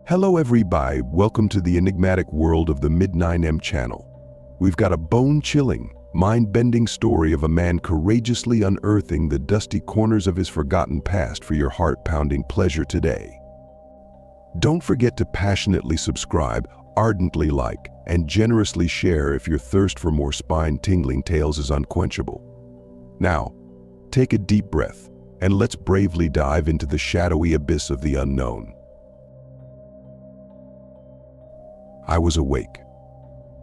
Hello everybody, welcome to the enigmatic world of the Mid9M channel. We've got a bone-chilling, mind-bending story of a man courageously unearthing the dusty corners of his forgotten past for your heart-pounding pleasure today. Don't forget to passionately subscribe, ardently like, and generously share if your thirst for more spine-tingling tales is unquenchable. Now, take a deep breath, and let's bravely dive into the shadowy abyss of the unknown. I was awake.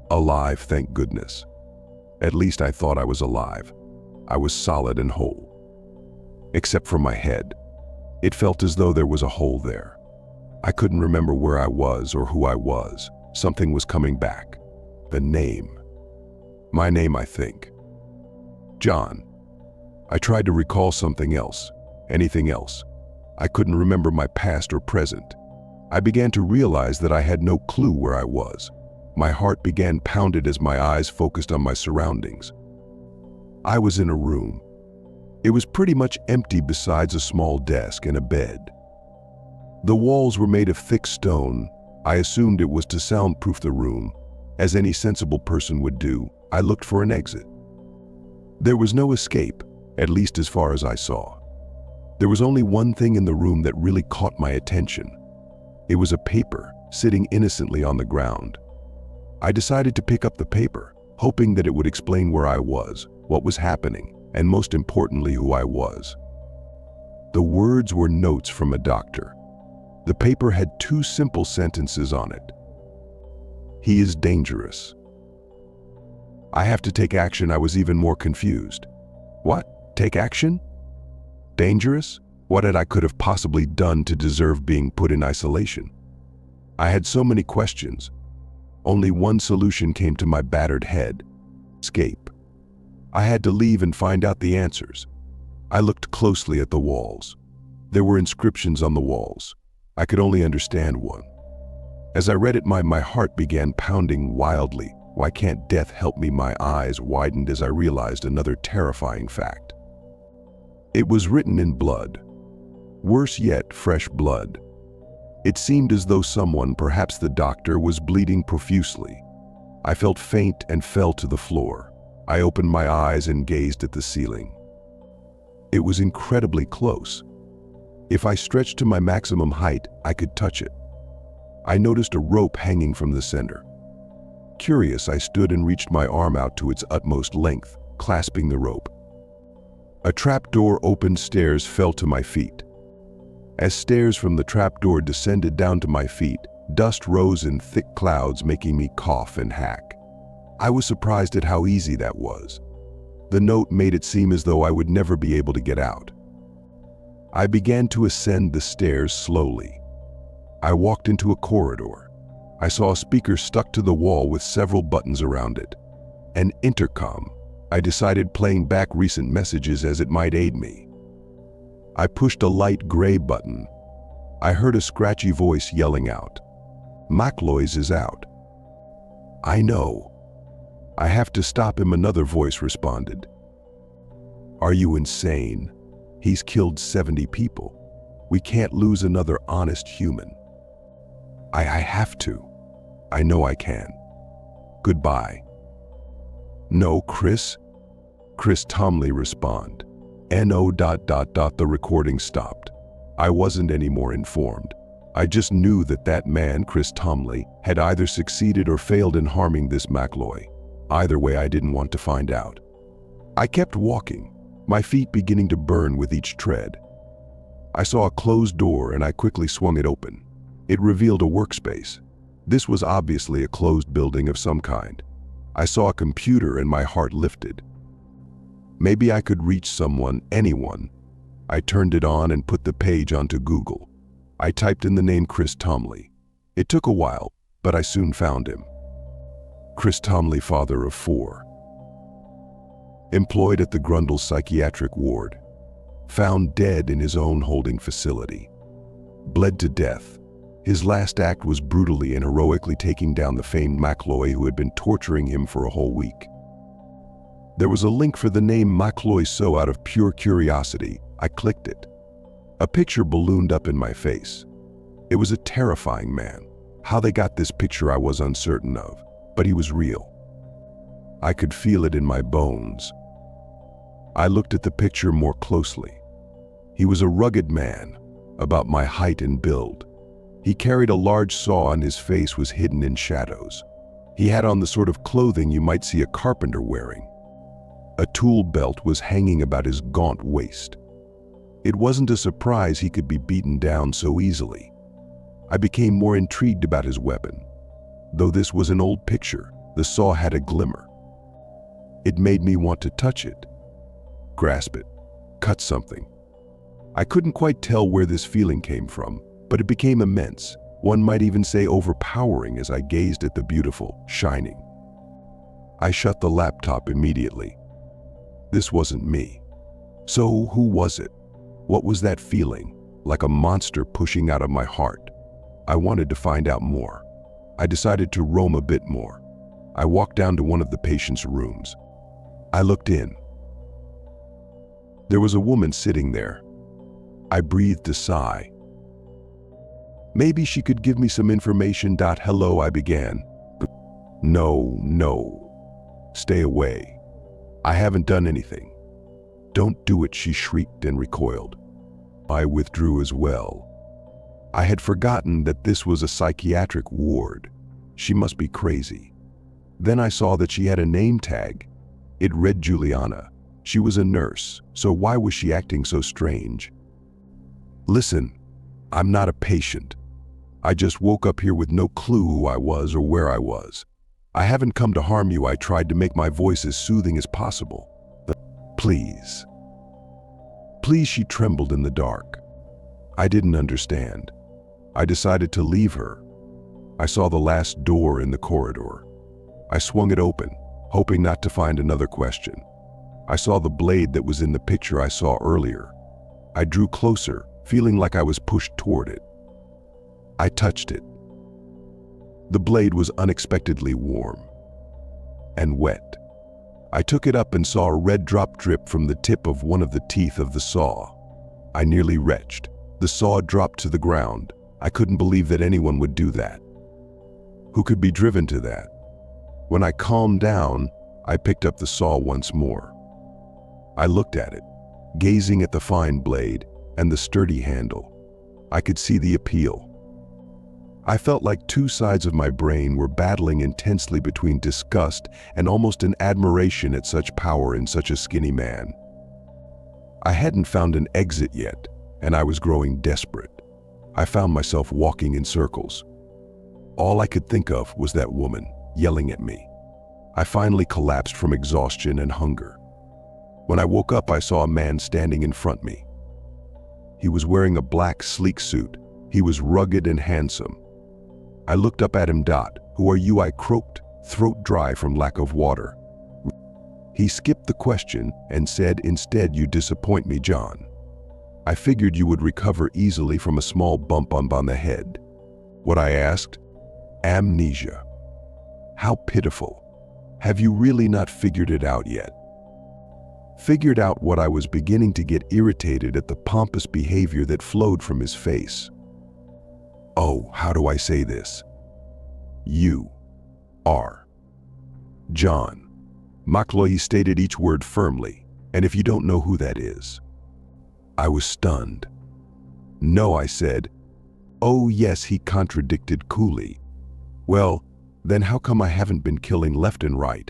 Alive, thank goodness. At least I thought I was alive. I was solid and whole. Except for my head. It felt as though there was a hole there. I couldn't remember where I was or who I was. Something was coming back. The name. My name, I think. John. I tried to recall something else. Anything else. I couldn't remember my past or present. I began to realize that I had no clue where I was. My heart began pounded as my eyes focused on my surroundings. I was in a room. It was pretty much empty besides a small desk and a bed. The walls were made of thick stone. I assumed it was to soundproof the room. As any sensible person would do, I looked for an exit. There was no escape, at least as far as I saw. There was only one thing in the room that really caught my attention. It was a paper sitting innocently on the ground. I decided to pick up the paper, hoping that it would explain where I was, what was happening, and most importantly, who I was. The words were notes from a doctor. The paper had two simple sentences on it. He is dangerous. I have to take action. I was even more confused. What? Take action? Dangerous? What had I could have possibly done to deserve being put in isolation? I had so many questions. Only one solution came to my battered head: escape. I had to leave and find out the answers. I looked closely at the walls. There were inscriptions on the walls. I could only understand one. As I read it, my heart began pounding wildly. Why can't death help me? My eyes widened as I realized another terrifying fact. It was written in blood. Worse yet, fresh blood. It seemed as though someone, perhaps the doctor, was bleeding profusely. I felt faint and fell to the floor. I opened my eyes and gazed at the ceiling. It was incredibly close. If I stretched to my maximum height, I could touch it. I noticed a rope hanging from the center. Curious, I stood and reached my arm out to its utmost length, clasping the rope. A trapdoor opened. Stairs fell to my feet. As stairs from the trapdoor descended down to my feet, dust rose in thick clouds, making me cough and hack. I was surprised at how easy that was. The note made it seem as though I would never be able to get out. I began to ascend the stairs slowly. I walked into a corridor. I saw a speaker stuck to the wall with several buttons around it. An intercom. I decided playing back recent messages as it might aid me. I pushed a light gray button. I heard a scratchy voice yelling out, "McLoys is out." I know. I have to stop him, another voice responded. Are you insane? He's killed 70 people. We can't lose another honest human. I have to. I know I can. Goodbye. No, Chris. Chris Tomley respond. No. The recording stopped. I wasn't any more informed. I just knew that man, Chris Tomley, had either succeeded or failed in harming this McLoy. Either way, I didn't want to find out. I kept walking, my feet beginning to burn with each tread. I saw a closed door and I quickly swung it open. It revealed a workspace. This was obviously a closed building of some kind. I saw a computer and my heart lifted. Maybe I could reach someone, anyone. I turned it on and put the page onto Google. I typed in the name Chris Tomley. It took a while, but I soon found him. Chris Tomley, father of 4. Employed at the Grundle psychiatric ward. Found dead in his own holding facility. Bled to death. His last act was brutally and heroically taking down the famed McLoy who had been torturing him for a whole week. There was a link for the name McLoy, so out of pure curiosity, I clicked it. A picture ballooned up in my face. It was a terrifying man. How they got this picture I was uncertain of, but he was real. I could feel it in my bones. I looked at the picture more closely. He was a rugged man, about my height and build. He carried a large saw and his face was hidden in shadows. He had on the sort of clothing you might see a carpenter wearing. A tool belt was hanging about his gaunt waist. It wasn't a surprise he could be beaten down so easily. I became more intrigued about his weapon. Though this was an old picture, the saw had a glimmer. It made me want to touch it, grasp it, cut something. I couldn't quite tell where this feeling came from, but it became immense, one might even say overpowering as I gazed at the beautiful, shining. I shut the laptop immediately. This wasn't me. So who was it? What was that feeling? Like a monster pushing out of my heart. I wanted to find out more. I decided to roam a bit more. I walked down to one of the patient's rooms. I looked in. There was a woman sitting there. I breathed a sigh. Maybe she could give me some information. Hello, I began. No. Stay away. I haven't done anything. Don't do it, she shrieked and recoiled. I withdrew as well. I had forgotten that this was a psychiatric ward. She must be crazy. Then I saw that she had a name tag. It read Juliana. She was a nurse, so why was she acting so strange? Listen, I'm not a patient. I just woke up here with no clue who I was or where I was. I haven't come to harm you. I tried to make my voice as soothing as possible. Please. Please, she trembled in the dark. I didn't understand. I decided to leave her. I saw the last door in the corridor. I swung it open, hoping not to find another question. I saw the blade that was in the picture I saw earlier. I drew closer, feeling like I was pushed toward it. I touched it. The blade was unexpectedly warm and wet. I took it up and saw a red drop drip from the tip of one of the teeth of the saw. I nearly retched. The saw dropped to the ground. I couldn't believe that anyone would do that. Who could be driven to that? When I calmed down, I picked up the saw once more. I looked at it, gazing at the fine blade and the sturdy handle. I could see the appeal. I felt like two sides of my brain were battling intensely between disgust and almost an admiration at such power in such a skinny man. I hadn't found an exit yet, and I was growing desperate. I found myself walking in circles. All I could think of was that woman yelling at me. I finally collapsed from exhaustion and hunger. When I woke up, I saw a man standing in front of me. He was wearing a black, sleek suit. He was rugged and handsome. I looked up at him. Who are you? I croaked, throat dry from lack of water. He skipped the question and said, instead, you disappoint me, John. I figured you would recover easily from a small bump on the head. What I asked? Amnesia. How pitiful. Have you really not figured it out yet? Figured out what? I was beginning to get irritated at the pompous behavior that flowed from his face. Oh, how do I say this? You are John McCloy. He stated each word firmly, and if you don't know who that is. I was stunned. No, I said. Oh yes, he contradicted coolly. Well, then how come I haven't been killing left and right?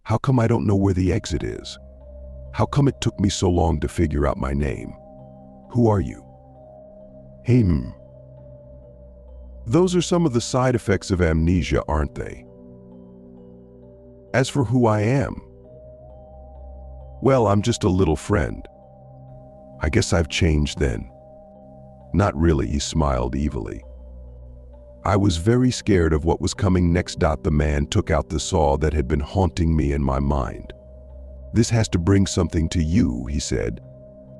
How come I don't know where the exit is? How come it took me so long to figure out my name? Who are you? Those are some of the side effects of amnesia, aren't they? As for who I am, well, I'm just a little friend. I guess I've changed then. Not really, he smiled evilly. I was very scared of what was coming next. The man took out the saw that had been haunting me in my mind. This has to bring something to you, he said.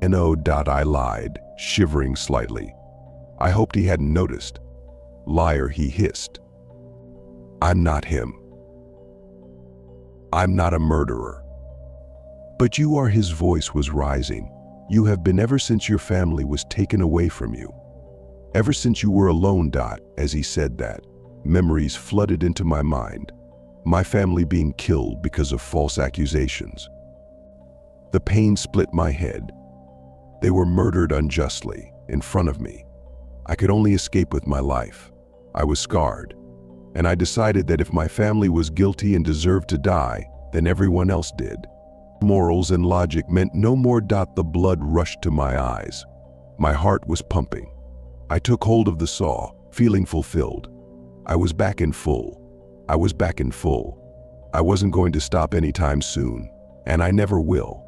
No. I lied, shivering slightly. I hoped he hadn't noticed. Liar, he hissed. I'm not him. I'm not a murderer. But you are. His voice was rising. You have been ever since your family was taken away from you. Ever since you were alone, Dot, as he said that, memories flooded into my mind. My family being killed because of false accusations. The pain split my head. They were murdered unjustly, in front of me. I could only escape with my life. I was scarred, and I decided that if my family was guilty and deserved to die, then everyone else did. Morals and logic meant no more. The blood rushed to my eyes. My heart was pumping. I took hold of the saw, feeling fulfilled. I was back in full. I was back in full. I wasn't going to stop anytime soon, and I never will.